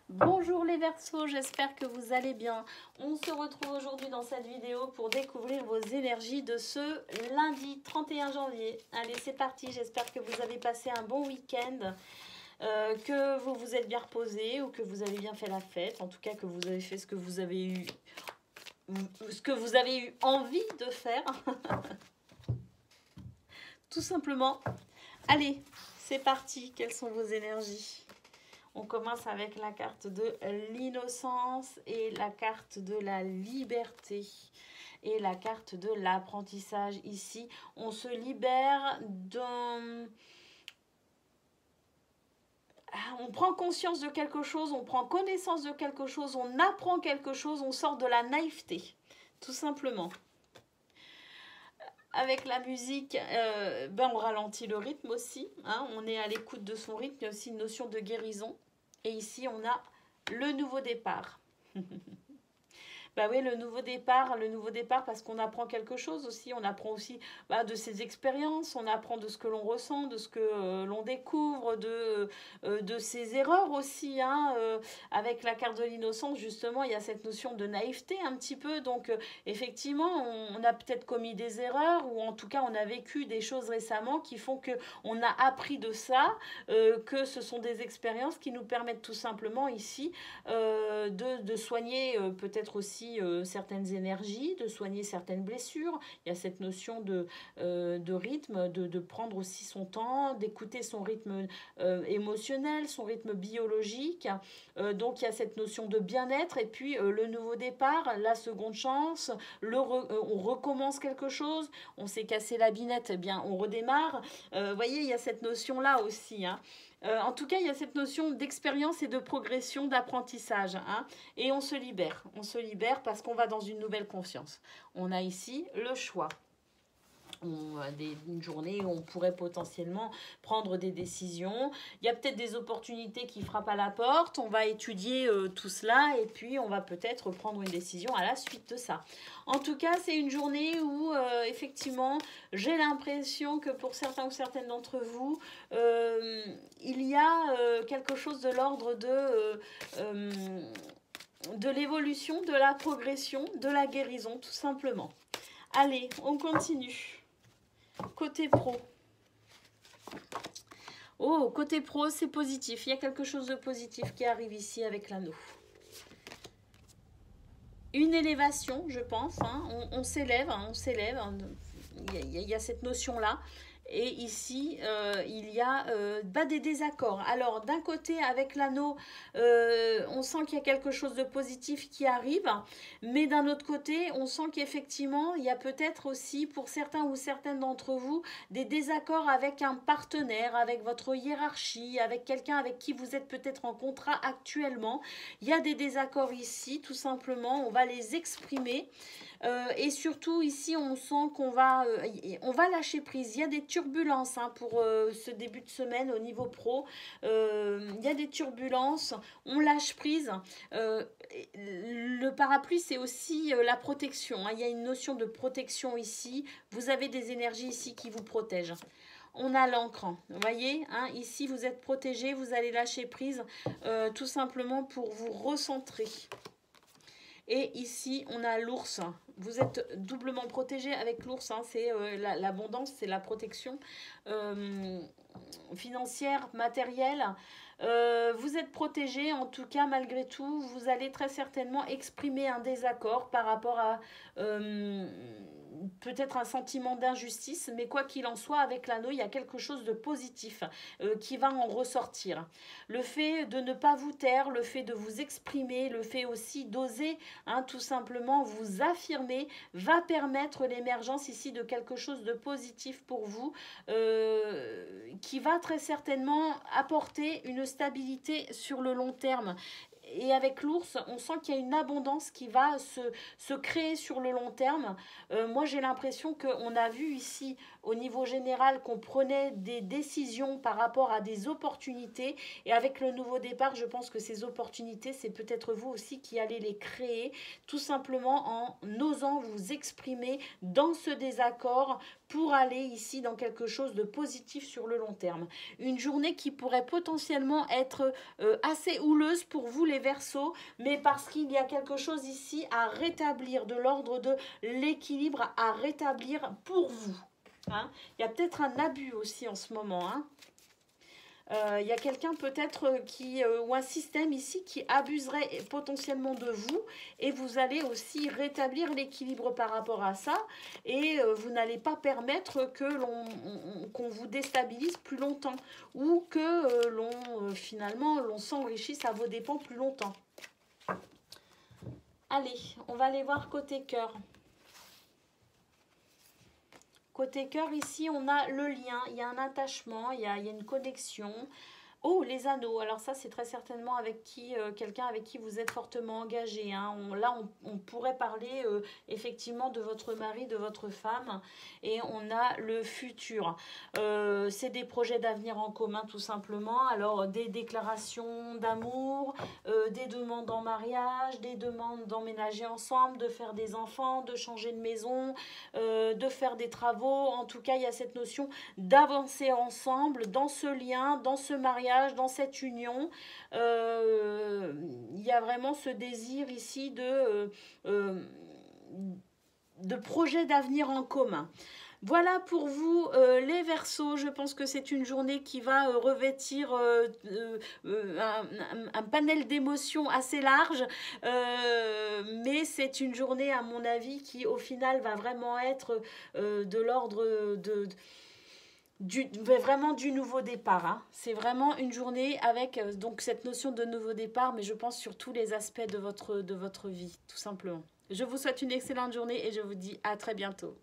Bonjour les Verseaux, j'espère que vous allez bien. On se retrouve aujourd'hui dans cette vidéo pour découvrir vos énergies de ce lundi 31 janvier. Allez, c'est parti, j'espère que vous avez passé un bon week-end, que vous vous êtes bien reposé ou que vous avez bien fait la fête. En tout cas, que vous avez fait ce que vous avez eu envie de faire. Tout simplement. Allez, c'est parti, quelles sont vos énergies ? On commence avec la carte de l'innocence et la carte de la liberté et la carte de l'apprentissage. Ici, on se libère d'un... On prend conscience de quelque chose, on prend connaissance de quelque chose, on apprend quelque chose, on sort de la naïveté, tout simplement. Avec la musique, on ralentit le rythme aussi, hein, on est à l'écoute de son rythme, il y a aussi une notion de guérison. Et ici, on a le nouveau départ. Bah oui, le nouveau départ parce qu'on apprend quelque chose aussi. On apprend aussi de ses expériences, on apprend de ce que l'on ressent, de ce que l'on découvre, de ses erreurs aussi. Hein, avec la carte de l'innocence, justement, il y a cette notion de naïveté un petit peu. Donc, effectivement, on a peut-être commis des erreurs ou en tout cas, on a vécu des choses récemment qui font qu'on a appris de ça, que ce sont des expériences qui nous permettent tout simplement ici de soigner peut-être aussi certaines énergies, de soigner certaines blessures. Il y a cette notion de rythme, de prendre aussi son temps, d'écouter son rythme émotionnel, son rythme biologique. Donc il y a cette notion de bien-être et puis le nouveau départ, la seconde chance, on recommence quelque chose, on s'est cassé la binette, eh bien on redémarre. Vous voyez, il y a cette notion-là aussi, hein. En tout cas, il y a cette notion d'expérience et de progression, d'apprentissage. Hein, et on se libère parce qu'on va dans une nouvelle conscience. On a ici le choix. Une journée où on pourrait potentiellement prendre des décisions. Il y a peut-être des opportunités qui frappent à la porte. On va étudier tout cela et puis on va peut-être prendre une décision à la suite de ça. En tout cas, c'est une journée où effectivement, j'ai l'impression que pour certains ou certaines d'entre vous, il y a quelque chose de l'ordre de l'évolution, de la progression, de la guérison, tout simplement. Allez, on continue. Côté pro. Oh, côté pro, c'est positif. Il y a quelque chose de positif qui arrive ici avec l'anneau. Une élévation, je pense. Hein. On s'élève, hein, on s'élève. Hein. Il y a cette notion-là. Et ici, il y a des désaccords. Alors, d'un côté, avec l'anneau, on sent qu'il y a quelque chose de positif qui arrive. Mais d'un autre côté, on sent qu'effectivement, il y a peut-être aussi, pour certains ou certaines d'entre vous, des désaccords avec un partenaire, avec votre hiérarchie, avec quelqu'un avec qui vous êtes peut-être en contrat actuellement. Il y a des désaccords ici, tout simplement. On va les exprimer. Et surtout ici on sent qu'on va lâcher prise. Il y a des turbulences hein, pour ce début de semaine au niveau pro. Il y a des turbulences, on lâche prise. Le parapluie c'est aussi la protection. Hein. Il y a une notion de protection ici. Vous avez des énergies ici qui vous protègent. On a l'encre, vous voyez, hein, ici vous êtes protégé, vous allez lâcher prise tout simplement pour vous recentrer. Et ici, on a l'ours. Vous êtes doublement protégé avec l'ours. Hein. C'est l'abondance, c'est la protection financière, matérielle. Vous êtes protégé, en tout cas, malgré tout. Vous allez très certainement exprimer un désaccord par rapport à peut-être un sentiment d'injustice. Mais quoi qu'il en soit, avec l'anneau, il y a quelque chose de positif qui va en ressortir. Le fait de ne pas vous taire, le fait de vous exprimer, le fait aussi d'oser hein, tout simplement vous affirmer, va permettre l'émergence ici de quelque chose de positif pour vous, qui va très certainement apporter une stabilité sur le long terme. Et avec l'ours, on sent qu'il y a une abondance qui va se créer sur le long terme. Moi, j'ai l'impression qu'on a vu ici au niveau général qu'on prenait des décisions par rapport à des opportunités. Et avec le nouveau départ, je pense que ces opportunités, c'est peut-être vous aussi qui allez les créer, tout simplement en osant vous exprimer dans ce désaccord pour aller ici dans quelque chose de positif sur le long terme. Une journée qui pourrait potentiellement être assez houleuse pour vous les Verseaux, mais parce qu'il y a quelque chose ici à rétablir, de l'ordre de l'équilibre à rétablir pour vous. Hein. Il y a peut-être un abus aussi en ce moment. Hein. Il y a quelqu'un peut-être qui, ou un système ici qui abuserait potentiellement de vous et vous allez aussi rétablir l'équilibre par rapport à ça et vous n'allez pas permettre que qu'on vous déstabilise plus longtemps ou que finalement l'on s'enrichisse à vos dépens plus longtemps. Allez, on va aller voir côté cœur. Côté cœur, ici, on a le lien, il y a un attachement, il y a une connexion. Oh, les anneaux. Alors ça, c'est très certainement avec qui, quelqu'un avec qui vous êtes fortement engagé. Hein. On pourrait parler effectivement de votre mari, de votre femme. Et on a le futur. C'est des projets d'avenir en commun, tout simplement. Alors, des déclarations d'amour, des demandes en mariage, des demandes d'emménager ensemble, de faire des enfants, de changer de maison, de faire des travaux. En tout cas, il y a cette notion d'avancer ensemble dans ce lien, dans ce mariage, dans cette union. Il y a vraiment ce désir ici de projet d'avenir en commun. Voilà pour vous les Verseaux, je pense que c'est une journée qui va revêtir un panel d'émotions assez large, mais c'est une journée à mon avis qui au final va vraiment être de l'ordre vraiment du nouveau départ. Hein. C'est vraiment une journée avec donc cette notion de nouveau départ, mais je pense sur tous les aspects de votre vie, tout simplement. Je vous souhaite une excellente journée et je vous dis à très bientôt.